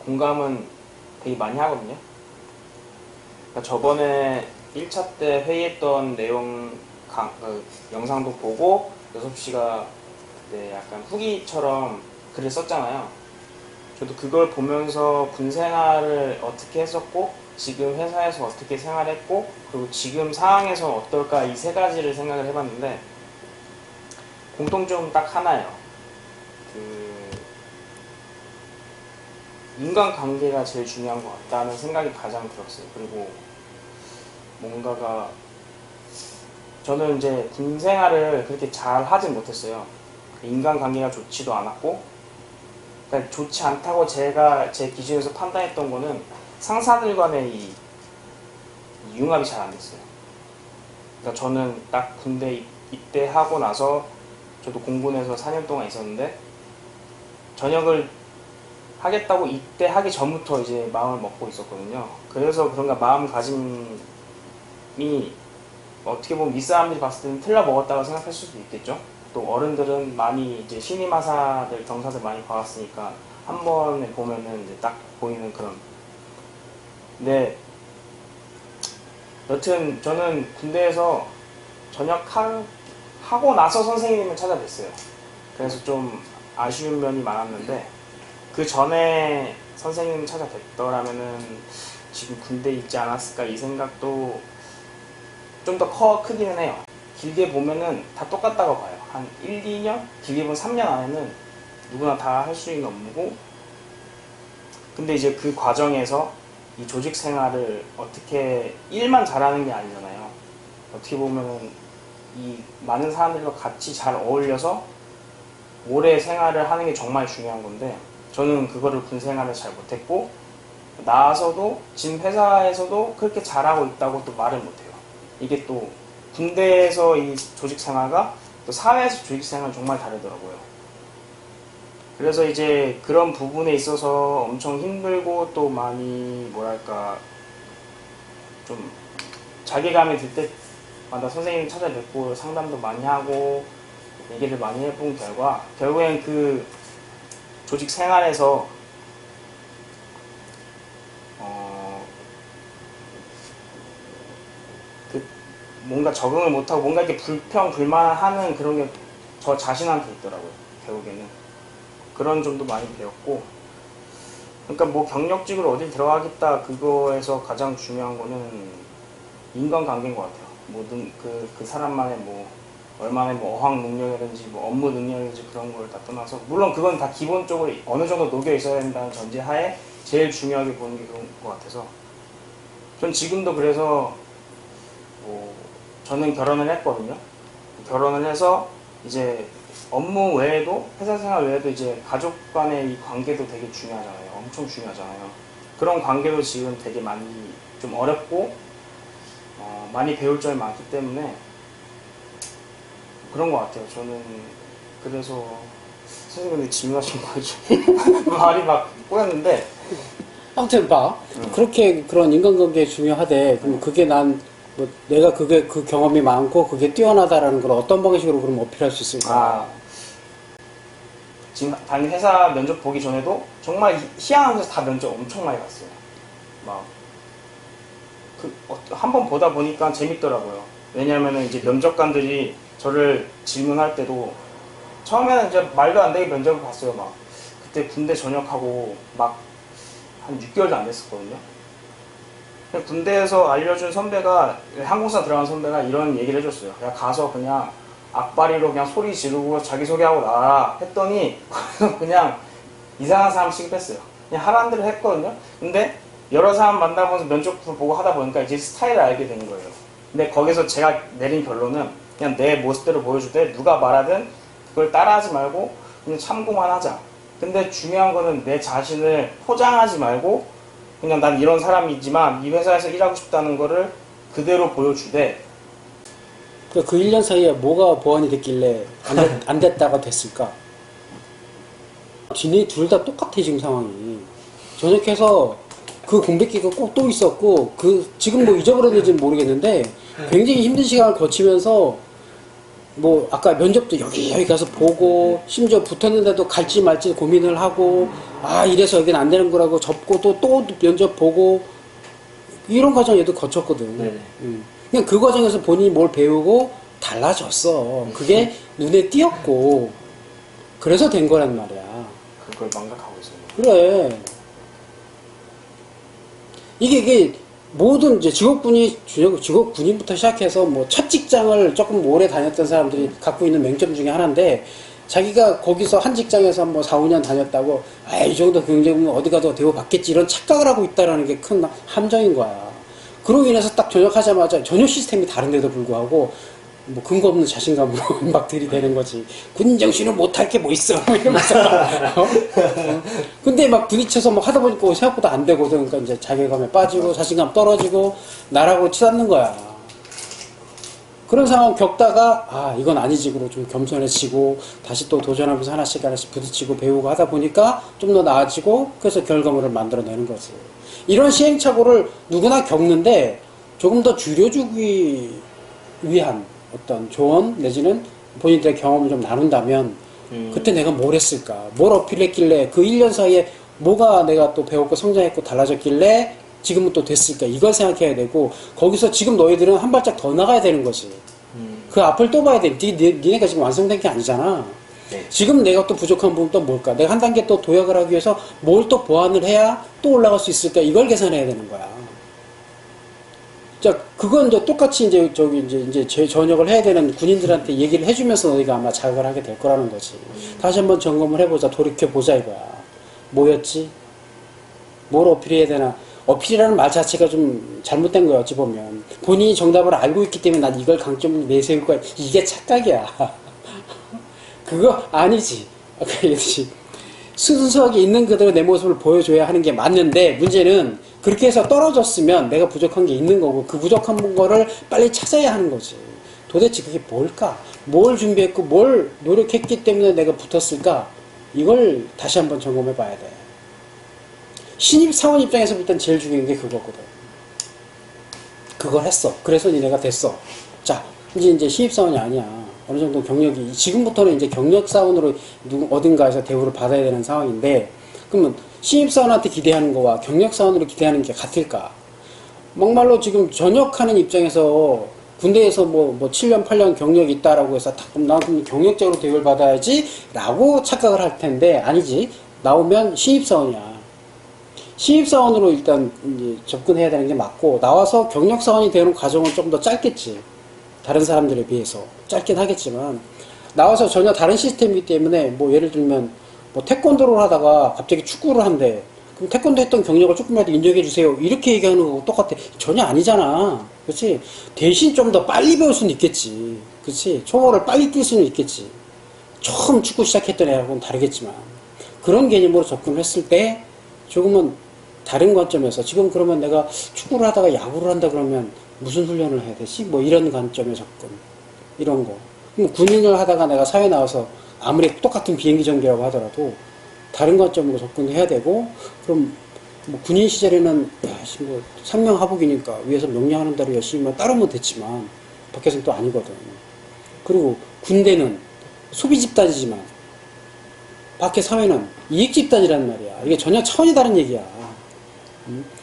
공감은 되게 많이 하거든요. 그러니까 저번에 1차 때 회의했던 내용 영상도 보고 여섭 씨가 그때 약간 후기처럼 글을 썼잖아요. 저도 그걸 보면서 군 생활을 어떻게 했었고 지금 회사에서 어떻게 생활했고 그리고 지금 상황에서 어떨까 이 세 가지를 생각을 해봤는데 공통점은 딱 하나예요. 인간관계가 제일 중요한 것 같다는 생각이 가장 들었어요. 그리고 뭔가가 저는 이제 군 생활을 그렇게 잘 하진 못했어요. 인간관계가 좋지도 않았고 그러니까 좋지 않다고 제가 제 기준에서 판단했던 거는 상사들 간의 이 융합이 잘 안 됐어요. 그러니까 저는 딱 군대 입대하고 나서 저도 공군에서 4년 동안 있었는데 전역을 하겠다고 입대하기 전부터 이제 마음을 먹고 있었거든요. 그래서 그런가 마음가짐이 어떻게 보면 윗사람들이 봤을 때는 틀려 먹었다고 생각할 수도 있겠죠. 또 어른들은 많이 이제 신임하사들 경사들 많이 봐왔으니까 한 번에 보면은 이제 딱 보이는 그런. 근데 여튼 저는 군대에서 전역하고 나서 선생님을 찾아뵀어요. 그래서 좀 아쉬운 면이 많았는데 그 전에 선생님을 찾아뵀더라면은 지금 군대에 있지 않았을까 이 생각도 좀 더 크기는 해요. 길게 보면은 다 똑같다고 봐요. 한 1, 2년? 길게 보면 3년 안에는 누구나 다 할 수 있는 업무고 근데 이제 그 과정에서 이 조직 생활을 어떻게 일만 잘하는 게 아니잖아요. 어떻게 보면은 이 많은 사람들과 같이 잘 어울려서 오래 생활을 하는 게 정말 중요한 건데 저는 그거를 군 생활을 잘 못했고 나와서도 지금 회사에서도 그렇게 잘하고 있다고 또 말을 못해요. 이게 또 군대에서 이 조직 생활과 또 사회에서 조직 생활은 정말 다르더라고요. 그래서 이제 그런 부분에 있어서 엄청 힘들고 또 많이 뭐랄까 좀 자괴감이 들 때마다 선생님 찾아뵙고 상담도 많이 하고 얘기를 많이 해본 결과 결국엔 그 조직 생활에서 뭔가 적응을 못하고 뭔가 이렇게 불평불만하는 그런 게 저 자신한테 있더라고요. 결국에는 그런 점도 많이 배웠고 그러니까 뭐 경력직으로 어딜 들어가겠다 그거에서 가장 중요한 거는 인간관계인 것 같아요. 모든 그 사람만의 뭐 얼마나 뭐 어학 능력이라든지 뭐 업무 능력이라든지 그런 걸 다 떠나서 물론 그건 다 기본적으로 어느 정도 녹여 있어야 된다는 전제하에 제일 중요하게 보는 게 그런 것 같아서 전 지금도 그래서 뭐 저는 결혼을 했거든요. 결혼을 해서 이제 업무 외에도 회사 생활 외에도 이제 가족 간의 이 관계도 되게 중요하잖아요. 엄청 중요하잖아요. 그런 관계도 지금 되게 많이 좀 어렵고 많이 배울 점이 많기 때문에 그런 것 같아요. 저는 그래서 선생님이 질문하신 거죠. 말이 막 꼬였는데 아무튼 봐. 그렇게 그런 인간관계 중요하대. 그럼 그게 뭐 내가 그 경험이 많고 그게 뛰어나다라는 걸 어떤 방식으로 그럼 어필할 수 있을까? 지금 다른 회사 면접 보기 전에도 정말 희한한 데서 다 면접 엄청 많이 봤어요. 막 한 번 보다 보니까 재밌더라고요. 왜냐하면 이제 면접관들이 저를 질문할 때도 처음에는 이제 말도 안 되게 면접을 봤어요. 막 그때 군대 전역하고 막 한 6개월도 안 됐었거든요. 군대에서 알려준 선배가 항공사 들어간 선배가 이런 얘기를 해줬어요. 야 가서 그냥 악바리로 그냥 소리 지르고 자기소개하고 나와라 했더니 그냥 이상한 사람 취급했어요. 그냥 하라는 대로 했거든요. 근데 여러 사람 만나보면서 면접을 보고 하다 보니까 이제 스타일을 알게 된 거예요. 근데 거기서 제가 내린 결론은 그냥 내 모습대로 보여주되 누가 말하든 그걸 따라하지 말고 그냥 참고만 하자. 근데 중요한 거는 내 자신을 포장하지 말고 그냥 난 이런 사람이지만 이 회사에서 일하고 싶다는 거를 그대로 보여주되 그 1년 사이에 뭐가 보완이 됐길래 안 됐다가 됐을까? 지네 둘 다 똑같아 지금 상황이. 전역해서 그 공백기가 꼭 또 있었고 지금 뭐 잊어버렸는지는 모르겠는데 굉장히 힘든 시간을 거치면서 뭐 아까 면접도 여기 가서 보고 심지어 붙었는데도 갈지 말지 고민을 하고 아 이래서 여긴 안 되는 거라고 접고 또 면접 보고 이런 과정 얘도 거쳤거든. 네네. 그냥 그 과정에서 본인이 뭘 배우고 달라졌어. 그게 눈에 띄었고 그래서 된 거란 말이야. 그걸 망각하고 있어요. 그래. 이게 모든 이제 직업군인부터 시작해서 뭐 첫 직장을 조금 오래 다녔던 사람들이 갖고 있는 맹점 중에 하나인데 자기가 거기서 한 직장에서 뭐 4, 5년 다녔다고 이 정도 경쟁은 어디 가도 대우받겠지 이런 착각을 하고 있다는 게 큰 함정인 거야. 그로 인해서 딱 전역하자마자 전혀 시스템이 다른데도 불구하고 뭐 근거 없는 자신감으로 막 들이대는 거지. 군 정신은 못할 게 뭐 있어. 이러면서. 근데 막 부딪혀서 막 하다 보니까 생각보다 안 되거든. 그러니까 이제 자괴감에 빠지고 자신감 떨어지고 나라고 치닫는 거야. 그런 상황 겪다가 이건 아니지. 그러고 좀 겸손해지고 다시 또 도전하면서 하나씩 부딪히고 배우고 하다 보니까 좀 더 나아지고 그래서 결과물을 만들어내는 거지. 이런 시행착오를 누구나 겪는데 조금 더 줄여주기 위한 어떤 조언 내지는 본인들의 경험을 좀 나눈다면 그때 내가 뭘 했을까? 뭘 어필했길래 그 1년 사이에 뭐가 내가 또 배웠고 성장했고 달라졌길래 지금은 또 됐을까? 이걸 생각해야 되고 거기서 지금 너희들은 한 발짝 더 나가야 되는 거지. 그 앞을 또 봐야 돼. 니네가 지금 완성된 게 아니잖아. 네. 지금 내가 또 부족한 부분 또 뭘까? 내가 한 단계 또 도약을 하기 위해서 뭘 또 보완을 해야 또 올라갈 수 있을까? 이걸 계산해야 되는 거야. 자, 그건 이제 똑같이 이제 제 전역을 해야 되는 군인들한테 얘기를 해주면서 너희가 아마 자각을 하게 될 거라는 거지. 다시 한번 점검을 해보자, 돌이켜보자 이거야. 뭐였지? 뭘 어필해야 되나? 어필이라는 말 자체가 좀 잘못된 거야, 어찌 보면. 본인이 정답을 알고 있기 때문에 난 이걸 강점을 내세울 거야. 이게 착각이야. 그거 아니지. 아까 얘기했듯이. 순수하게 있는 그대로 내 모습을 보여줘야 하는 게 맞는데 문제는 그렇게 해서 떨어졌으면 내가 부족한 게 있는 거고 그 부족한 거를 빨리 찾아야 하는 거지. 도대체 그게 뭘까? 뭘 준비했고 뭘 노력했기 때문에 내가 붙었을까? 이걸 다시 한번 점검해 봐야 돼. 신입 사원 입장에서 볼 땐 제일 중요한 게 그거거든. 그걸 했어. 그래서 니네가 됐어. 자, 이제 신입 사원이 아니야. 어느 정도 경력이, 지금부터는 이제 경력 사원으로 어딘가에서 대우를 받아야 되는 상황인데, 그러면 신입사원한테 기대하는 거와 경력사원으로 기대하는 게 같을까? 막말로 지금 전역하는 입장에서 군대에서 뭐 7년, 8년 경력이 있다라고 해서 그럼 난 그럼 경력적으로 대우를 받아야지 라고 착각을 할 텐데, 아니지. 나오면 신입사원이야. 신입사원으로 일단 이제 접근해야 되는 게 맞고, 나와서 경력사원이 되는 과정은 좀 더 짧겠지. 다른 사람들에 비해서. 짧긴 하겠지만, 나와서 전혀 다른 시스템이기 때문에, 뭐 예를 들면, 뭐 태권도를 하다가 갑자기 축구를 한대. 그럼 태권도 했던 경력을 조금이라도 인정해 주세요. 이렇게 얘기하는 거고 똑같아. 전혀 아니잖아. 그렇지? 대신 좀 더 빨리 배울 수는 있겠지. 그렇지? 초보를 빨리 뛸 수는 있겠지. 처음 축구 시작했던 애하고는 다르겠지만. 그런 개념으로 접근을 했을 때 조금은 다른 관점에서 지금 그러면 내가 축구를 하다가 야구를 한다 그러면 무슨 훈련을 해야 되지? 뭐 이런 관점의 접근. 이런 거. 그럼 군인을 하다가 내가 사회 나와서 아무리 똑같은 비행기 전기라고 하더라도 다른 관점으로 접근해야 되고, 그럼 뭐 군인 시절에는 뭐 상명하복이니까 위에서 명령하는 대로 열심히만 따르면 됐지만 밖에서는 또 아니거든. 그리고 군대는 소비 집단이지만 밖에 사회는 이익 집단이란 말이야. 이게 전혀 차원이 다른 얘기야.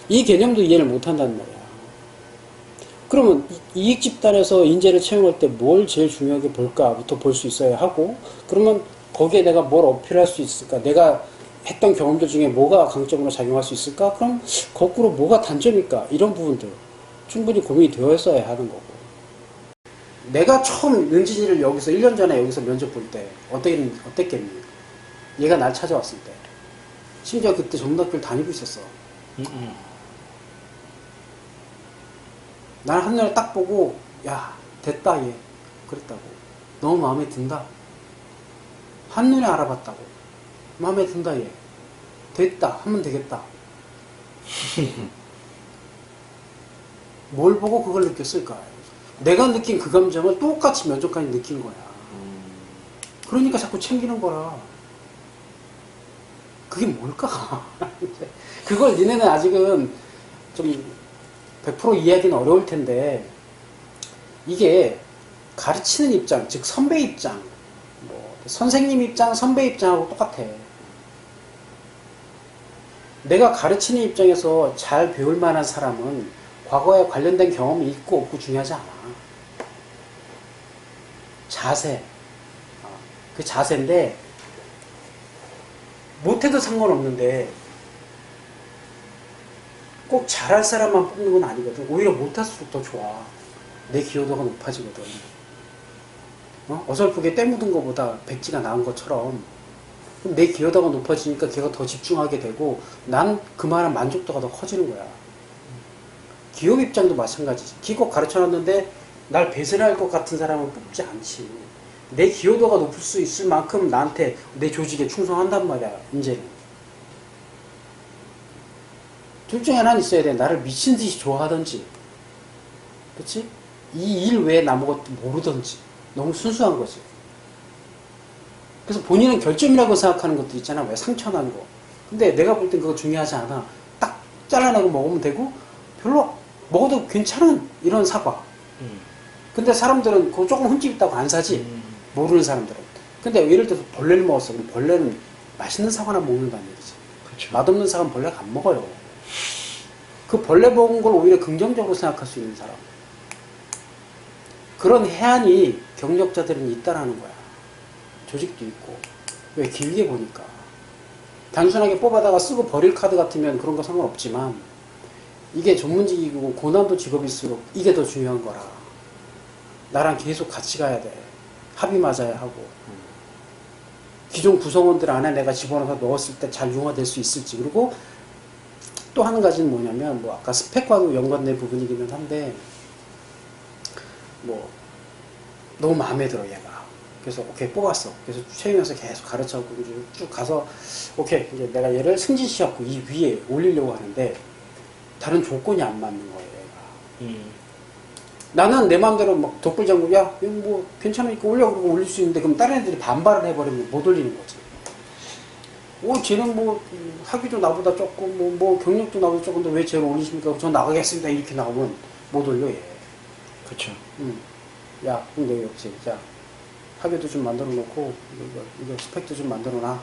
이 개념도 이해를 못한다는 말이야. 그러면 이익 집단에서 인재를 채용할 때 뭘 제일 중요하게 볼까부터 볼 수 있어야 하고, 그러면 거기에 내가 뭘 어필할 수 있을까? 내가 했던 경험들 중에 뭐가 강점으로 작용할 수 있을까? 그럼 거꾸로 뭐가 단점일까? 이런 부분들 충분히 고민이 되어 있어야 하는 거고. 내가 처음 은진이를 여기서 1년 전에 여기서 면접 볼 때 어땠겠니? 얘가 날 찾아왔을 때. 심지어 그때 전문학교를 다니고 있었어. 날 한눈에 딱 보고, 야, 됐다, 얘. 그랬다고. 너무 마음에 든다. 한눈에 알아봤다고. 마음에 든다, 얘. 됐다. 하면 되겠다. 뭘 보고 그걸 느꼈을까? 내가 느낀 그 감정을 똑같이 면접관이 느낀 거야. 그러니까 자꾸 챙기는 거라. 그게 뭘까? 그걸 니네는 아직은 좀 100% 이해하기는 어려울 텐데, 이게 가르치는 입장, 즉 선배 입장, 뭐 선생님 입장, 선배 입장하고 똑같아. 내가 가르치는 입장에서 잘 배울 만한 사람은 과거에 관련된 경험이 있고 없고 중요하지 않아. 자세. 그 자세인데 못해도 상관없는데 꼭 잘할 사람만 뽑는 건 아니거든. 오히려 못할수록 더 좋아. 내 기여도가 높아지거든. 어설프게 때 묻은 것보다 백지가 나은 것처럼 그럼 내 기여도가 높아지니까 걔가 더 집중하게 되고 난 그만한 만족도가 더 커지는 거야. 기업 입장도 마찬가지지. 기껏 가르쳐놨는데 날 배신할 것 같은 사람은 뽑지 않지. 내 기여도가 높을 수 있을 만큼 나한테 내 조직에 충성한단 말이야. 이제는. 둘 중에 하나는 있어야 돼. 나를 미친 듯이 좋아하든지, 그치? 이 일 외에 아무것도 모르든지. 너무 순수한 거지. 그래서 본인은 결점이라고 생각하는 것도 있잖아. 왜 상처난 거. 근데 내가 볼 땐 그거 중요하지 않아. 딱 잘라내고 먹으면 되고 별로 먹어도 괜찮은 이런 사과. 근데 사람들은 그거 조금 흠집 있다고 안 사지. 모르는 사람들은. 근데 예를 들어서 벌레를 먹었어. 그럼 벌레는 맛있는 사과나 먹는다는 얘기지. 그쵸. 맛없는 사과는 벌레가 안 먹어요. 그 벌레 먹은 걸 오히려 긍정적으로 생각할 수 있는 사람. 그런 해안이 경력자들은 있다라는 거야. 조직도 있고. 왜? 길게 보니까. 단순하게 뽑아다가 쓰고 버릴 카드 같으면 그런 거 상관없지만 이게 전문직이고 고난도 직업일수록 이게 더 중요한 거라. 나랑 계속 같이 가야 돼. 합의 맞아야 하고. 기존 구성원들 안에 내가 집어넣어서 넣었을 때 잘 융화될 수 있을지. 그리고 또 한 가지는 뭐냐면 뭐 아까 스펙과도 연관된 부분이기는 한데 뭐 너무 마음에 들어 얘가. 그래서 오케이 뽑았어. 그래서 채용해서 계속 가르쳐고 이제 쭉 가서 오케이 이제 내가 얘를 승진시켰고 이 위에 올리려고 하는데 다른 조건이 안 맞는 거예요 얘가. 나는 내 마음대로 막 독불장군 야 이거 뭐 괜찮으니까 올려 그러고 올릴 수 있는데 그럼 다른 애들이 반발을 해버리면 못 올리는 거지. 쟤는 뭐 학위도 나보다 조금 뭐 경력도 나보다 조금 더 왜 쟤를 올리십니까? 저 나가겠습니다 이렇게 나오면 못 올려 얘. 그쵸. 야 근데 역시 자 학위도 좀 만들어 놓고 이거 스펙도 좀 만들어 놔.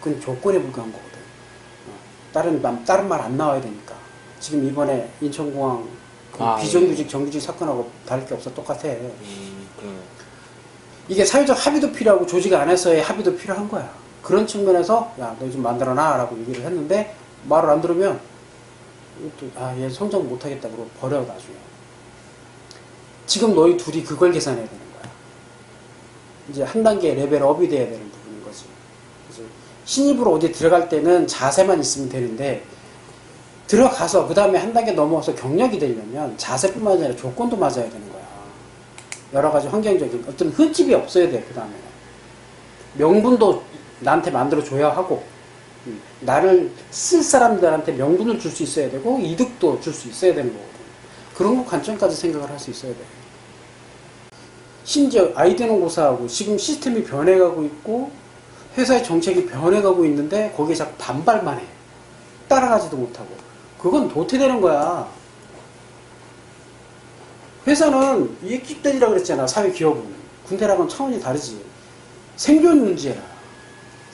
그건 조건에 불과한 거거든. 다른 말 안 나와야 되니까. 지금 이번에 인천공항 비정규직 정규직 사건하고 다를 게 없어. 똑같아. 그러네. 이게 사회적 합의도 필요하고 조직 안에서의 합의도 필요한 거야. 그런 측면에서 야 너 좀 만들어 놔 라고 얘기를 했는데 말을 안 들으면 얘 성장 못하겠다 그러고 버려 나중에. 지금 너희 둘이 그걸 계산해야 되는 거야. 이제 한 단계 레벨업이 돼야 되는 부분인 거지. 그래서 신입으로 어디 들어갈 때는 자세만 있으면 되는데 들어가서 그 다음에 한 단계 넘어서 경력이 되려면 자세뿐만 아니라 조건도 맞아야 되는 거야. 여러 가지 환경적인 어떤 흠집이 없어야 돼. 그 다음에 명분도 나한테 만들어줘야 하고 나를 쓸 사람들한테 명분을 줄 수 있어야 되고 이득도 줄 수 있어야 되는 거거든. 그런 거 관점까지 생각을 할 수 있어야 돼. 심지어 아이디어는 고사하고 지금 시스템이 변해가고 있고 회사의 정책이 변해가고 있는데 거기에 자꾸 반발만 해. 따라가지도 못하고. 그건 도태되는 거야. 회사는 이익집단이라고 그랬잖아. 사회기업은. 군대랑은 차원이 다르지. 생존 문제야.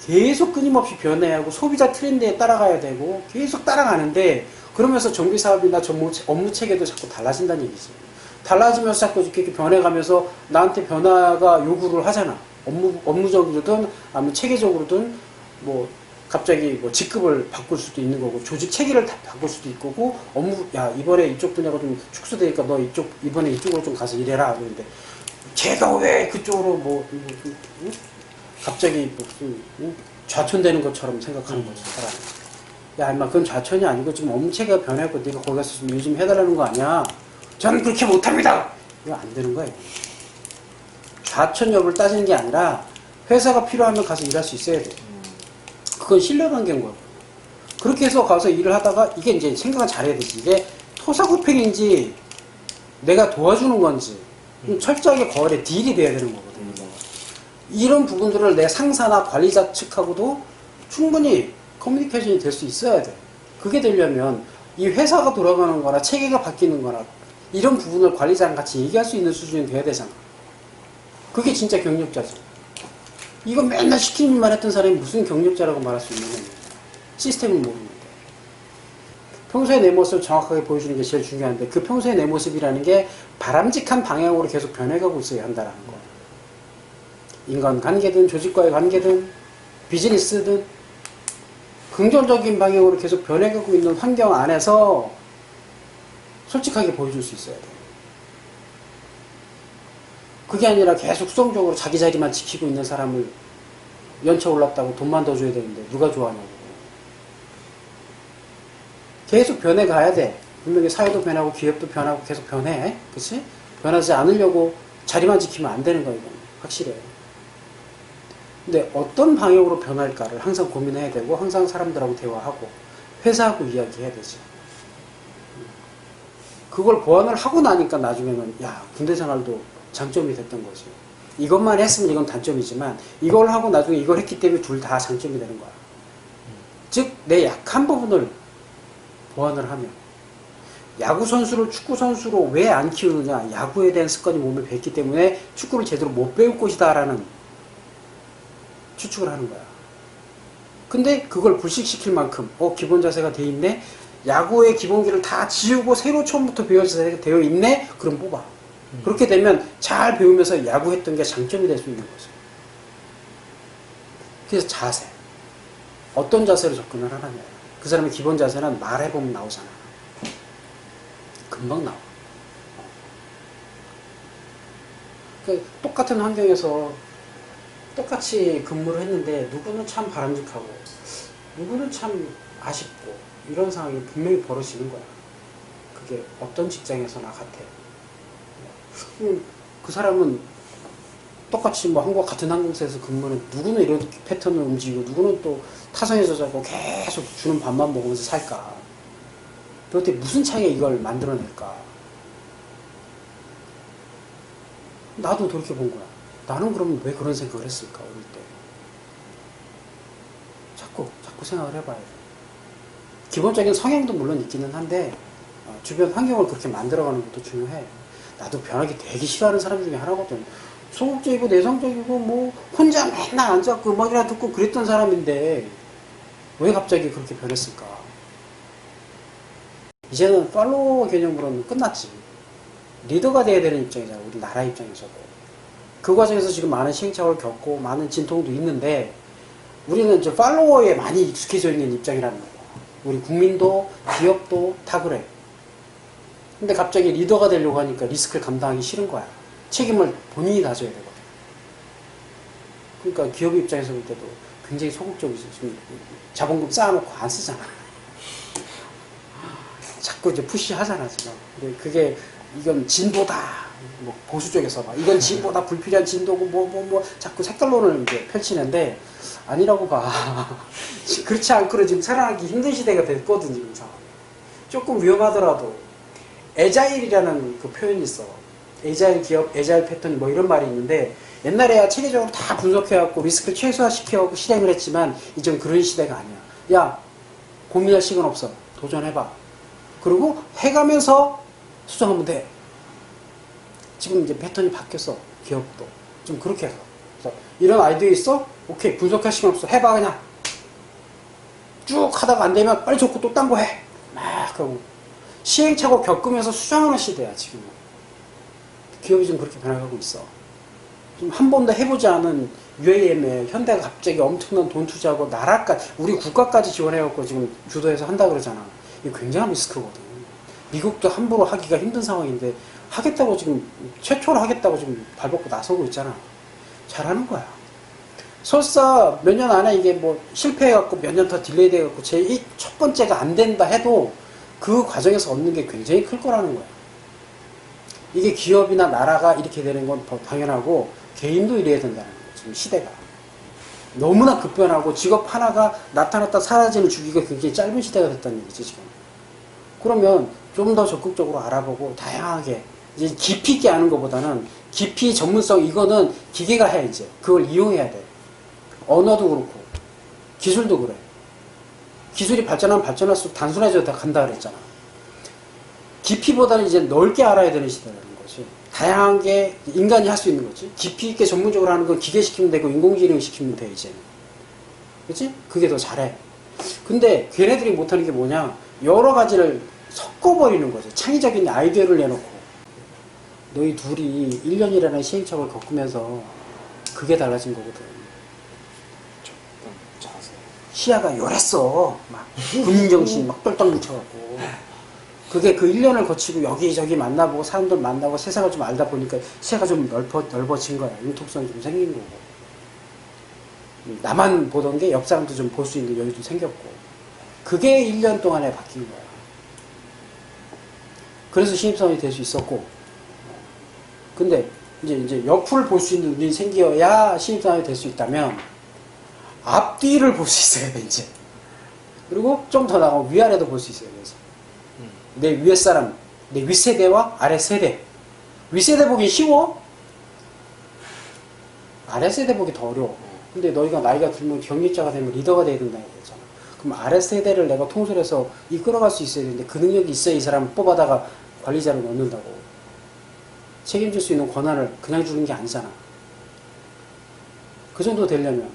계속 끊임없이 변해야 하고 소비자 트렌드에 따라가야 되고 계속 따라가는데 그러면서 정비사업이나 업무 체계도 자꾸 달라진다는 얘기지. 달라지면서 자꾸 이렇게 변해가면서 나한테 변화가 요구를 하잖아. 업무적으로든 아니면 체계적으로든 뭐 갑자기 뭐 직급을 바꿀 수도 있는 거고 조직 체계를 다 바꿀 수도 있고 이번에 이쪽 분야가 좀 축소되니까 너 이번에 이쪽으로 좀 가서 일해라 그러는데 걔가 왜 그쪽으로 갑자기 좌천되는 것처럼 생각하는 거지 사람이. 야 임마 그건 좌천이 아니고 지금 업무 체계가 변했고 네가 거기 가서 일 좀 해달라는 거 아니야. 저는 그렇게 못합니다. 이거 안 되는 거야. 좌천 여부를 따지는 게 아니라 회사가 필요하면 가서 일할 수 있어야 돼. 그건 신뢰관계인 거고. 그렇게 해서 가서 일을 하다가 이게 이제 생각을 잘해야 되지. 이게 토사구팽인지 내가 도와주는 건지 철저하게 거래 딜이 돼야 되는 거거든요. 이런 부분들을 내 상사나 관리자 측하고도 충분히 커뮤니케이션이 될 수 있어야 돼. 그게 되려면 이 회사가 돌아가는 거나 체계가 바뀌는 거나 이런 부분을 관리자랑 같이 얘기할 수 있는 수준이 돼야 되잖아. 그게 진짜 경력자지. 이거 맨날 시키는 말 했던 사람이 무슨 경력자라고 말할 수 있느냐. 시스템을 모르는데. 평소에 내 모습을 정확하게 보여주는 게 제일 중요한데 그 평소에 내 모습이라는 게 바람직한 방향으로 계속 변해가고 있어야 한다는 거. 인간관계든 조직과의 관계든 비즈니스든 긍정적인 방향으로 계속 변해가고 있는 환경 안에서 솔직하게 보여줄 수 있어야 돼. 그게 아니라 계속 수동적으로 자기 자리만 지키고 있는 사람을 연차 올랐다고 돈만 더 줘야 되는데 누가 좋아하냐고. 계속 변해가야 돼. 분명히 사회도 변하고 기업도 변하고 계속 변해. 그치? 변하지 않으려고 자리만 지키면 안 되는 거야, 이건. 확실해. 근데 어떤 방향으로 변할까를 항상 고민해야 되고 항상 사람들하고 대화하고 회사하고 이야기해야 되지. 그걸 보완을 하고 나니까 나중에는 야 군대 생활도 장점이 됐던 거지. 이것만 했으면 이건 단점이지만 이걸 하고 나중에 이걸 했기 때문에 둘 다 장점이 되는 거야. 즉 내 약한 부분을 보완을 하면 야구 선수를 축구 선수로 왜 안 키우느냐. 야구에 대한 습관이 몸에 뱄기 때문에 축구를 제대로 못 배울 것이다 라는 추측을 하는 거야. 근데 그걸 불식시킬 만큼 기본 자세가 돼 있네. 야구의 기본기를 다 지우고 새로 처음부터 배울 자세가 되어 있네. 그럼 뽑아. 그렇게 되면 잘 배우면서 야구했던 게 장점이 될 수 있는 거죠. 그래서 자세. 어떤 자세로 접근을 하느냐. 그 사람의 기본 자세는 말해보면 나오잖아. 금방 나와. 그러니까 똑같은 환경에서 똑같이 근무를 했는데 누구는 참 바람직하고 누구는 참 아쉽고 이런 상황이 분명히 벌어지는 거야. 그게 어떤 직장에서나 같아. 그 사람은 똑같이 뭐 한국 같은 항공사에서 근무는 누구는 이런 패턴을 움직이고 누구는 또 타성에서 자고 계속 주는 밥만 먹으면서 살까. 그럴 때 무슨 차이가 이걸 만들어낼까. 나도 그렇게 본 거야. 나는 그러면 왜 그런 생각을 했을까 어릴 때. 자꾸 생각을 해봐야 돼. 기본적인 성향도 물론 있기는 한데 주변 환경을 그렇게 만들어가는 것도 중요해. 나도 변하기 되게 싫어하는 사람 중에 하나거든. 소극적이고 내성적이고 뭐 혼자 맨날 앉아갖고 음악이나 듣고 그랬던 사람인데 왜 갑자기 그렇게 변했을까. 이제는 팔로워 개념으로는 끝났지. 리더가 돼야 되는 입장이잖아. 우리나라 입장에서도. 그 과정에서 지금 많은 시행착오를 겪고 많은 진통도 있는데 우리는 이제 팔로워에 많이 익숙해져 있는 입장이라는 거야. 우리 국민도 기업도 다 그래. 근데 갑자기 리더가 되려고 하니까 리스크를 감당하기 싫은 거야. 책임을 본인이 다져야 되거든. 그러니까 기업 입장에서 볼 때도 굉장히 소극적이지. 지금 자본금 쌓아놓고 안 쓰잖아. 자꾸 이제 푸시하잖아 지금. 근데 그게 이건 진보다. 뭐 보수 쪽에서 봐. 이건 진보다 불필요한 진도고 뭐 자꾸 색깔론을 이제 펼치는데 아니라고 봐. 그렇지 않고는 지금 살아나기 힘든 시대가 됐거든 지금 상황. 조금 위험하더라도 애자일이라는 그 표현이 있어. 애자일 기업, 애자일 패턴 뭐 이런 말이 있는데 옛날에야 체계적으로 다 분석해갖고 리스크를 최소화시켜갖고 실행을 했지만 이젠 그런 시대가 아니야. 야 고민할 시간 없어. 도전해봐. 그리고 해가면서 수정하면 돼. 지금 이제 패턴이 바뀌었어. 기업도. 좀 그렇게 해서. 그래서 이런 아이디어 있어? 오케이. 분석할 시간 없어. 해봐 그냥. 쭉 하다가 안 되면 빨리 접고 또 딴 거 해. 막 하고. 시행착오 겪으면서 수정하는 시대야 지금은. 기업이 좀 그렇게 변화하고 있어. 좀 한 번도 해보지 않은 UAM에 현대가 갑자기 엄청난 돈 투자하고 나라까지 우리 국가까지 지원해갖고 지금 주도해서 한다 그러잖아. 이게 굉장한 리스크거든. 미국도 함부로 하기가 힘든 상황인데 하겠다고 지금 최초로 하겠다고 지금 발벗고 나서고 있잖아. 잘하는 거야. 설사 몇 년 안에 이게 뭐 실패해갖고 몇 년 더 딜레이 돼갖고 제 첫 번째가 안 된다 해도 그 과정에서 얻는 게 굉장히 클 거라는 거야. 이게 기업이나 나라가 이렇게 되는 건 더 당연하고 개인도 이래야 된다는 거야. 지금 시대가. 너무나 급변하고 직업 하나가 나타났다 사라지는 주기가 굉장히 짧은 시대가 됐다는 얘기지 지금. 그러면 좀 더 적극적으로 알아보고 다양하게 이제 깊이 있게 아는 것보다는 깊이 전문성 이거는 기계가 해 이제. 그걸 이용해야 돼. 언어도 그렇고 기술도 그래. 기술이 발전하면 발전할수록 단순해져 간다 그랬잖아. 깊이보다는 이제 넓게 알아야 되는 시대라는 거지. 다양한 게 인간이 할 수 있는 거지. 깊이 있게 전문적으로 하는 건 기계 시키면 되고 인공지능 시키면 돼 이제는. 그치? 그게 더 잘해. 근데 걔네들이 못하는 게 뭐냐? 여러 가지를 섞어버리는 거죠. 창의적인 아이디어를 내놓고. 너희 둘이 1년이라는 시행착오를 겪으면서 그게 달라진 거거든. 자세. 시야가 요랬어. 막 군인정신 막 똘똘 뭉쳐갖고. 그게 그 1년을 거치고 여기저기 만나보고 사람들 만나고 세상을 좀 알다 보니까 시야가 좀 넓어진 거야. 융통성이 좀 생긴 거고. 나만 보던 게 옆 사람도 좀 볼 수 있는 여유도 생겼고. 그게 1년 동안에 바뀐 거야. 그래서 신입사원이 될 수 있었고. 근데 이제 옆을 볼 수 있는 눈이 생겨야 신입사원이 될 수 있다면 앞뒤를 볼 수 있어야 돼 이제. 그리고 좀 더 나가면 위아래도 볼 수 있어요. 그래서 내 위에 사람, 내 윗세대와 아랫세대. 윗세대 보기 쉬워? 아랫세대 보기 더 어려워. 근데 너희가 나이가 들면 경력자가 되면 리더가 돼야 된다는 거잖아. 그럼 아랫세대를 내가 통솔해서 이끌어갈 수 있어야 되는데 그 능력이 있어야 이 사람을 뽑아다가 관리자를 넣는다고. 책임질 수 있는 권한을 그냥 주는 게 아니잖아. 그 정도 되려면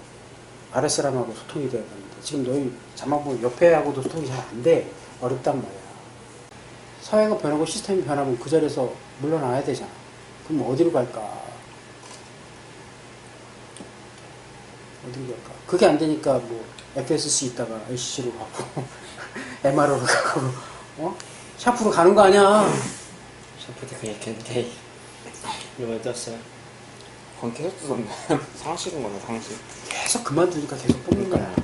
아랫사람하고 소통이 돼야 되는데 지금 너희 자막보면 옆에하고도 소통이 잘 안 돼. 어렵단 말이야. 사회가 변하고 시스템이 변하면 그 자리에서 물러나야 되잖아. 그럼 어디로 갈까? 어디로 갈까? 그게 안 되니까 뭐 FSC 있다가 LCC로 가고 MRO로 가고 샤프로 가는 거 아니야. 샤프도 그냥 근데 이거 떴어요. 그건 계속 뜨던데. 상식인 거네, 상식. 계속 그만두니까 계속 뽑는 거야.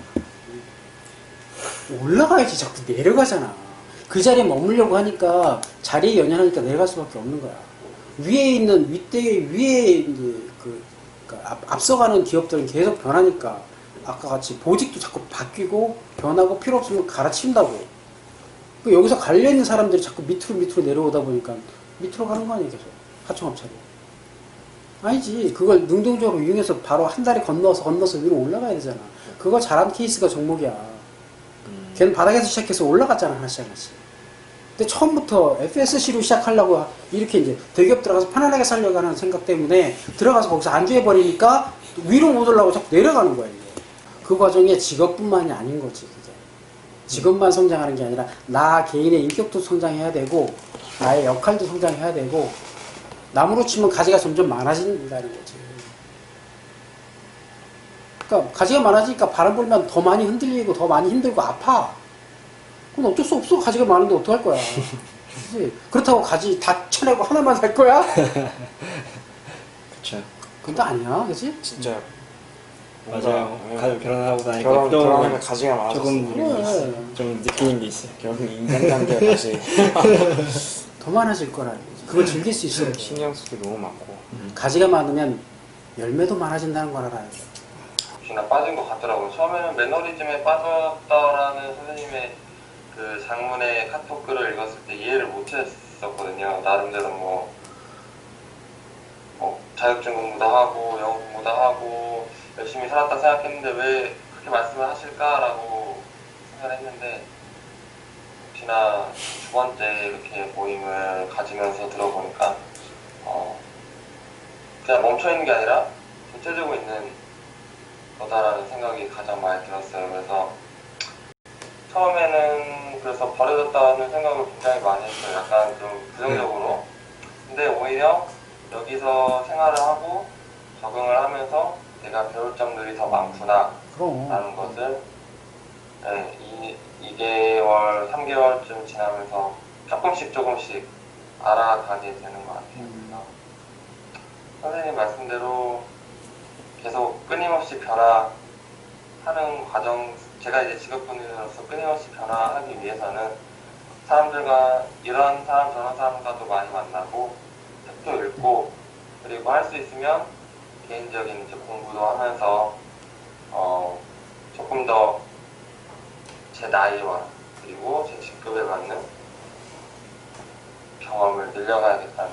올라가야지 자꾸 내려가잖아. 그 자리에 머물려고 하니까 자리에 연연하니까 내려갈 수밖에 없는 거야. 위에 있는 위에 이제 그러니까 앞서가는 기업들은 계속 변하니까 아까 같이 보직도 자꾸 바뀌고 변하고 필요 없으면 갈아치운다고. 여기서 갈려 있는 사람들이 자꾸 밑으로 내려오다 보니까 밑으로 가는 거 아니야 계속 하청업체로. 아니지. 그걸 능동적으로 이용해서 바로 한 다리 건너서 위로 올라가야 되잖아. 그걸 잘한 케이스가 정목이야. 걔는 바닥에서 시작해서 올라갔잖아, 하나씩. 근데 처음부터 FSC로 시작하려고 이렇게 이제 대기업 들어가서 편안하게 살려고 하는 생각 때문에 들어가서 거기서 안주해버리니까 위로 못 올라가고 자꾸 내려가는 거야, 이게. 그 과정에 직업뿐만이 아닌 거지, 그게. 직업만 성장하는 게 아니라 나 개인의 인격도 성장해야 되고 나의 역할도 성장해야 되고 나무로 치면 가지가 점점 많아진다는 거지. 그러니까 가지가 많아지니까 바람 불면 더 많이 흔들리고 더 많이 힘들고 아파. 그건 어쩔 수 없어. 가지가 많은데 어떡할 거야. 그치? 그렇다고 가지 다 쳐내고 하나만 살 거야? 그쵸. 그건 또 아니야. 그치? 진짜. 맞아요. 뭔가, 결혼하고 나니까 결혼하면 가지가 많아서 조금 그래. 좀 느끼는 게 있어요. 결국 인간관계가 다시 더 많아질 거라는 거지. 그걸 즐길 수 있어. 신경 쓸 게 너무 많고. 가지가 많으면 열매도 많아진다는 걸 알아야 돼. 혹시나 빠진 것 같더라고요. 처음에는 매너리즘에 빠졌다라는 선생님의 그 장문의 카톡 글을 읽었을 때 이해를 못했었거든요. 나름대로 뭐 자격증 공부도 하고 영어 공부도 하고 열심히 살았다 생각했는데 왜 그렇게 말씀을 하실까라고 생각을 했는데 혹시나 두 번째 이렇게 모임을 가지면서 들어보니까 그냥 멈춰있는 게 아니라 젖혀지고 있는 거다라는 생각이 가장 많이 들었어요. 그래서 처음에는 그래서 버려졌다는 생각을 굉장히 많이 했어요. 약간 좀 부정적으로. 근데 오히려 여기서 생활을 하고 적응을 하면서 내가 배울 점들이 더 많구나 그럼. 라는 것을 2개월, 3개월쯤 지나면서 조금씩 알아가게 되는 것 같아요. 그래서 선생님 말씀대로 계속 끊임없이 변화하는 과정, 제가 이제 직업군인으로서 끊임없이 변화하기 위해서는 사람들과 이런 사람 저런 사람과도 많이 만나고 책도 읽고 그리고 할 수 있으면 개인적인 이제 공부도 하면서 조금 더 제 나이와 그리고 제 직급에 맞는 경험을 늘려가야겠다는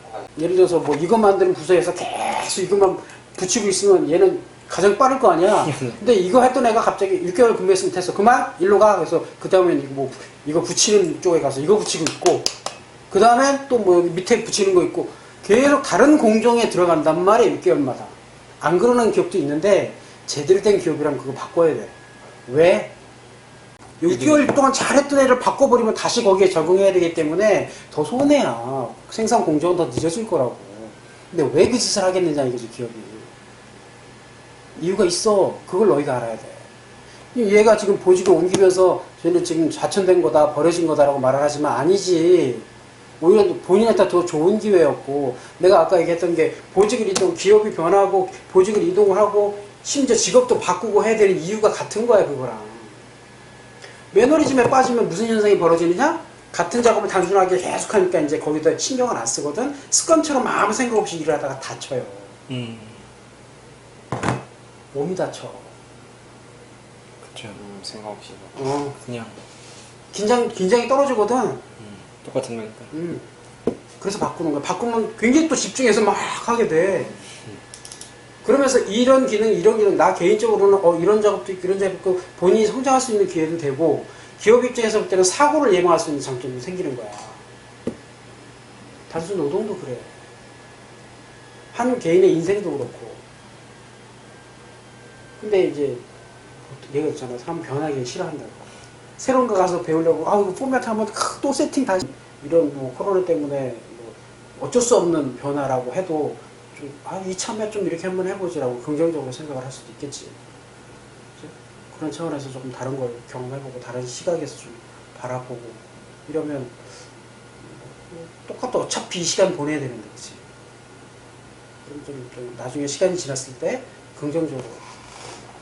생각이. 예를 들어서 뭐 이거 만드는 부서에서 계속 이것만 붙이고 있으면 얘는 가장 빠를 거 아니야. 근데 이거 했던 애가 갑자기 6개월 근무했으면 됐어. 그만 일로 가. 그래서 그 다음엔 이거 붙이는 쪽에 가서 이거 붙이고 있고, 그 다음에 또 뭐 여기 밑에 붙이는 거 있고, 계속 다른 공정에 들어간단 말이야 6개월마다. 안 그러는 기업도 있는데 제대로 된 기업이라면 그거 바꿔야 돼. 왜? 6개월 동안 잘했던 애를 바꿔버리면 다시 거기에 적응해야 되기 때문에 더 손해야. 생산 공정은 더 늦어질 거라고. 근데 왜 그 짓을 하겠느냐 이거지 기업이. 이유가 있어. 그걸 너희가 알아야 돼. 얘가 지금 보직을 옮기면서 쟤는 지금 좌천된 거다, 버려진 거다라고 말을 하지만 아니지. 오히려 본인한테 더 좋은 기회였고, 내가 아까 얘기했던 게 보직을 이동, 기업이 변하고 보직을 이동을 하고 심지어 직업도 바꾸고 해야 되는 이유가 같은 거야 그거랑. 매너리즘에 빠지면 무슨 현상이 벌어지느냐? 같은 작업을 단순하게 계속 하니까 이제 거기다 신경을 안 쓰거든. 습관처럼 아무 생각 없이 일을 하다가 다쳐요. 몸이 다쳐. 그쵸. 생각 없이. 그냥 긴장이 떨어지거든. 똑같은 거니까. 그래서 바꾸는 거야. 바꾸면 굉장히 또 집중해서 막 하게 돼. 그러면서 이런 기능, 나 개인적으로는 이런 작업도 있고, 이런 작업도 있고, 본인이 성장할 수 있는 기회도 되고, 기업 입장에서 볼 때는 사고를 예방할 수 있는 장점이 생기는 거야. 단순 노동도 그래. 한 개인의 인생도 그렇고. 근데 이제, 얘가 있잖아. 사람 변하기 싫어한다고. 새로운 거 가서 배우려고, 이거 포맷 하면 또 세팅 다시. 이런 뭐 코로나 때문에 뭐 어쩔 수 없는 변화라고 해도 좀, 이참에 좀 이렇게 한번 해보지라고 긍정적으로 생각을 할 수도 있겠지. 그치? 그런 차원에서 조금 다른 걸 경험해보고, 다른 시각에서 좀 바라보고, 이러면, 똑같아. 어차피 이 시간 보내야 되는데, 그치? 그럼 좀 나중에 시간이 지났을 때, 긍정적으로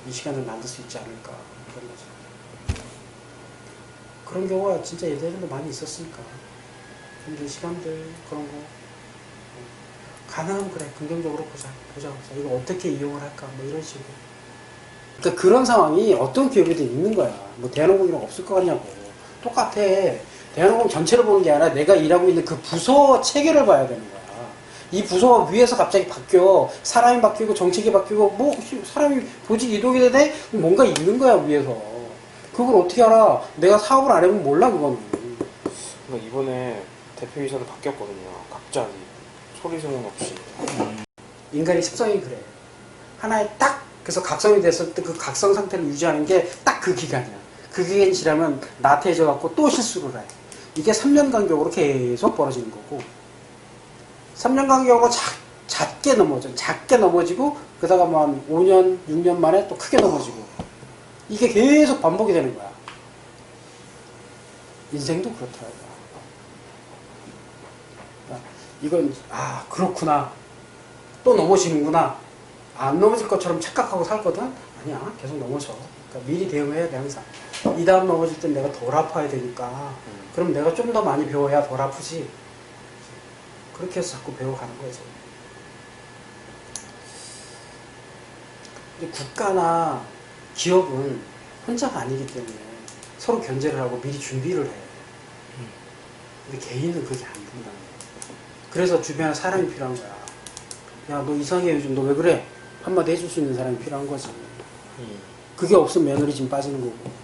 이 시간을 만들 수 있지 않을까. 그런 거지. 그런 경우가 진짜 예전에도 많이 있었으니까. 힘든 시간들, 그런 거. 가능하면 그래. 긍정적으로 보자. 이거 어떻게 이용을 할까. 뭐 이런 식으로. 그러니까 그런 상황이 어떤 기업에도 있는 거야. 뭐 대한항공이랑 없을 거 같냐고. 똑같아. 대한항공 전체를 보는 게 아니라 내가 일하고 있는 그 부서 체계를 봐야 되는 거야. 이 부서가 위에서 갑자기 바뀌어. 사람이 바뀌고 정책이 바뀌고 뭐 사람이 보직 이동이 되네? 뭔가 있는 거야 위에서. 그걸 어떻게 알아? 내가 사업을 안 해보면 몰라 그거는. 그러니까 이번에 대표이사도 바뀌었거든요. 갑자기 소리 소문 없이. 인간의 습성이 그래. 하나에 딱 그래서 각성이 됐을 때 그 각성 상태를 유지하는 게 딱 그 기간이야. 그 기간이 지나면 나태해져 갖고 또 실수를 해. 이게 3년 간격으로 계속 벌어지는 거고, 3년 간격으로 작게 넘어지고 그러다가 뭐 한 5년, 6년 만에 또 크게 넘어지고, 이게 계속 반복이 되는 거야. 인생도 그렇더라고요. 그러니까 이건 그렇구나. 또 넘어지는구나. 안 넘어질 것처럼 착각하고 살거든? 아니야. 계속 넘어져. 그러니까 미리 대응해야 돼, 항상. 이 다음 넘어질 땐 내가 덜 아파야 되니까. 그럼 내가 좀 더 많이 배워야 덜 아프지. 그렇게 해서 자꾸 배워가는 거지. 근데 국가나 기업은 혼자가 아니기 때문에 서로 견제를 하고 미리 준비를 해. 근데 개인은 그게 안 된다는 거야. 그래서 주변에 사람이 필요한 거야. 야, 너 이상해 요즘. 너 왜 그래? 한마디 해줄 수 있는 사람이 필요한 거지. 그게 없으면 며느리 좀 빠지는 거고.